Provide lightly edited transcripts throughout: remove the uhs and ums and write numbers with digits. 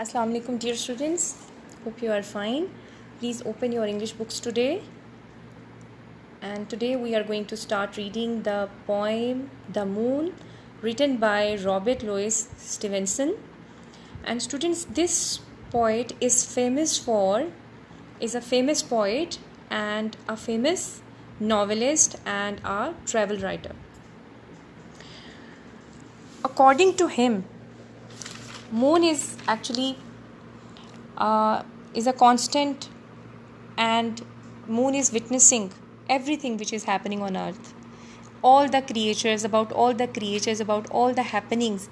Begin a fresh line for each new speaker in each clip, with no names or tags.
Assalamu alaikum dear students. Hope you are fine. Please open your English books today. And today we are going to start reading the poem The Moon, written by Robert Louis Stevenson. And students, this poet is a famous poet and a famous novelist and a travel writer. According to him, moon is actually is a constant, and moon is witnessing everything which is happening on earth, all the creatures, about all the happenings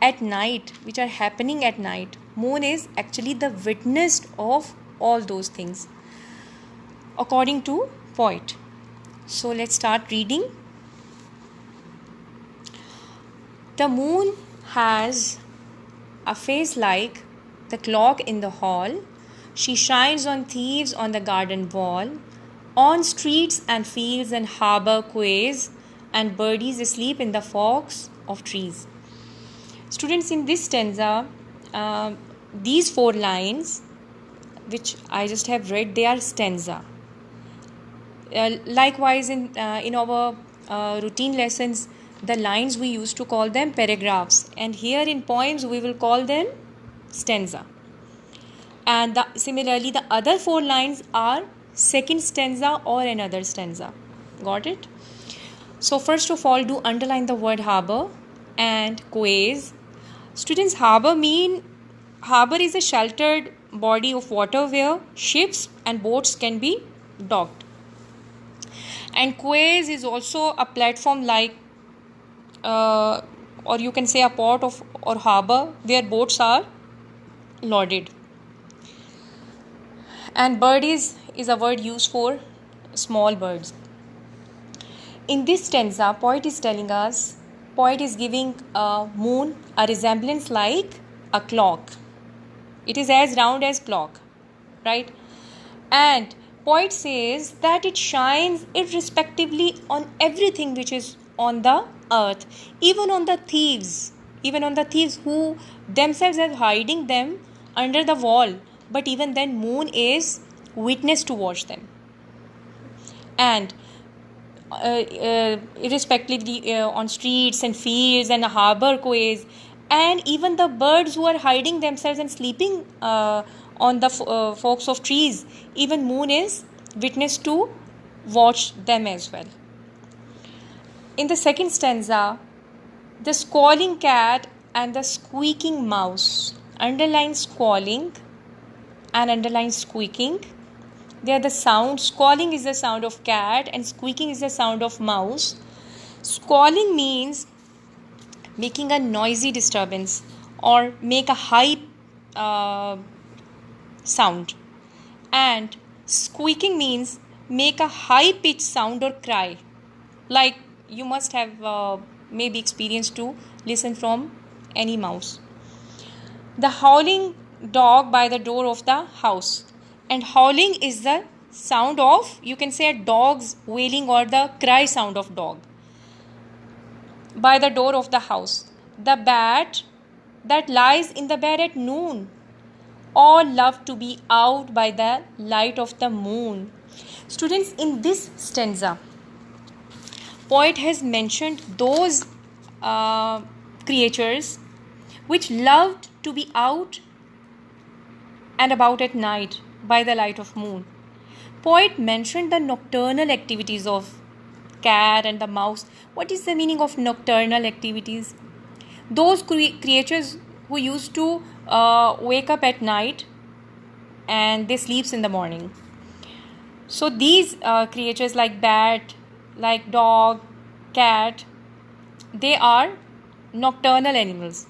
at night which are happening at night. Moon is actually the witness of all those things, according to poet. So let's start reading. The moon has a face like the clock in the hall. She shines on thieves on the garden wall, on streets and fields and harbour quays, and birdies asleep in the forks of trees. Students, in this stanza, these 4 lines which I just have read, they are stanza. Likewise, in our routine lessons, the lines we used to call them paragraphs, and here in poems we will call them stanza. And similarly, the other 4 lines are second stanza or another stanza. Got it? So first of all, do underline the word harbour and quays. Students, harbour is a sheltered body of water where ships and boats can be docked. And quays is also a platform like or you can say a port or harbour where boats are loaded. And birdies is a word used for small birds. In this stanza, poet is giving a moon a resemblance like a clock. It is as round as clock, right? And poet says that it shines irrespectively on everything which is on the earth, even on the thieves who themselves are hiding them under the wall, but even then moon is witness to watch them. And irrespectively on streets and fields and harbour quays, and even the birds who are hiding themselves and sleeping on the forks of trees, even moon is witness to watch them as well. In the second stanza, the squalling cat and the squeaking mouse. Underline squalling and underline squeaking. They are the sound. Squalling is the sound of cat and squeaking is the sound of mouse. Squalling means making a noisy disturbance or make a high sound. And squeaking means make a high pitched sound or cry, like you must have maybe experienced to listen from any mouse. The howling dog by the door of the house. And howling is the sound of, you can say, a dog's wailing or the cry sound of dog by the door of the house. The bat that lies in the bed at noon. All love to be out by the light of the moon. Students, in this stanza, poet has mentioned those creatures which loved to be out and about at night by the light of moon. Poet mentioned the nocturnal activities of cat and the mouse. What is the meaning of nocturnal activities? Those creatures who used to wake up at night and they sleeps in the morning. So these creatures like bat, like dog, cat, they are nocturnal animals.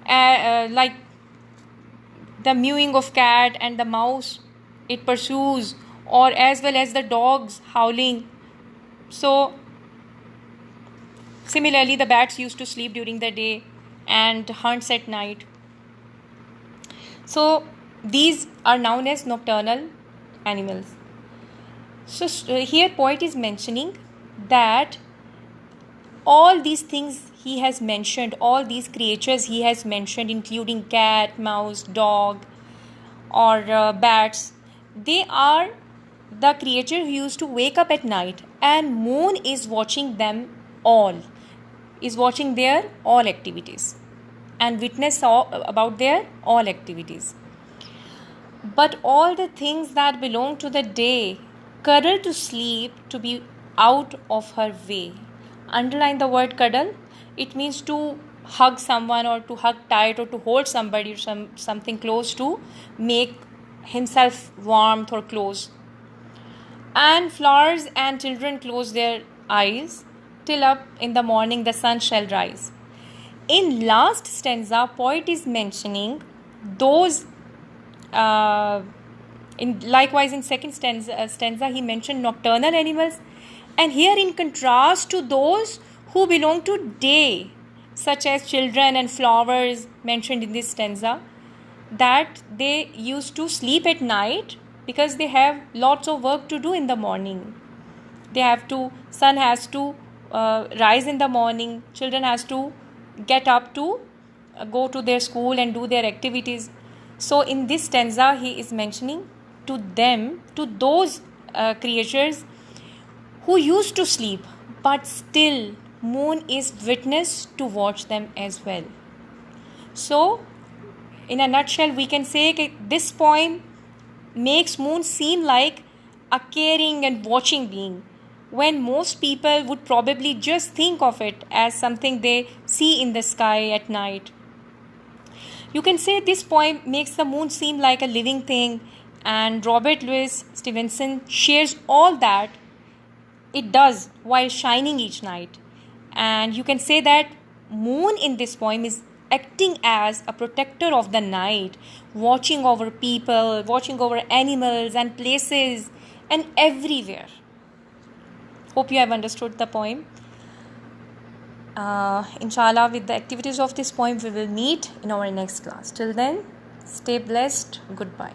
Like the mewing of cat and the mouse, it pursues, or as well as the dogs howling. So similarly, the bats used to sleep during the day and hunts at night. So these are known as nocturnal animals. So here poet is mentioning that all these things he has mentioned, all these creatures he has mentioned, including cat, mouse, dog, or bats, they are the creature who used to wake up at night, and moon is watching them all, is watching their all activities and witness about their all activities. But all the things that belong to the day cuddle to sleep to be out of her way. Underline the word cuddle. It means to hug someone, or to hug tight, or to hold somebody, or something close, to make himself warmth or close. And flowers and children close their eyes till up in the morning the sun shall rise. In last stanza, poet is mentioning those. Likewise, in second stanza, he mentioned nocturnal animals, and here, in contrast to those who belong to day, such as children and flowers mentioned in this stanza, that they used to sleep at night because they have lots of work to do in the morning. Sun has to rise in the morning, children has to get up to go to their school and do their activities. So in this stanza, he is mentioning to them, to those creatures who used to sleep, but still moon is witness to watch them as well. So in a nutshell, we can say that this poem makes moon seem like a caring and watching being, when most people would probably just think of it as something they see in the sky at night. You can say this poem makes the moon seem like a living thing, and Robert Louis Stevenson shares all that it does while shining each night. And you can say that moon in this poem is acting as a protector of the night, watching over people, watching over animals and places and everywhere. Hope you have understood the poem. Inshallah, with the activities of this poem, we will meet in our next class. Till then, stay blessed. Goodbye.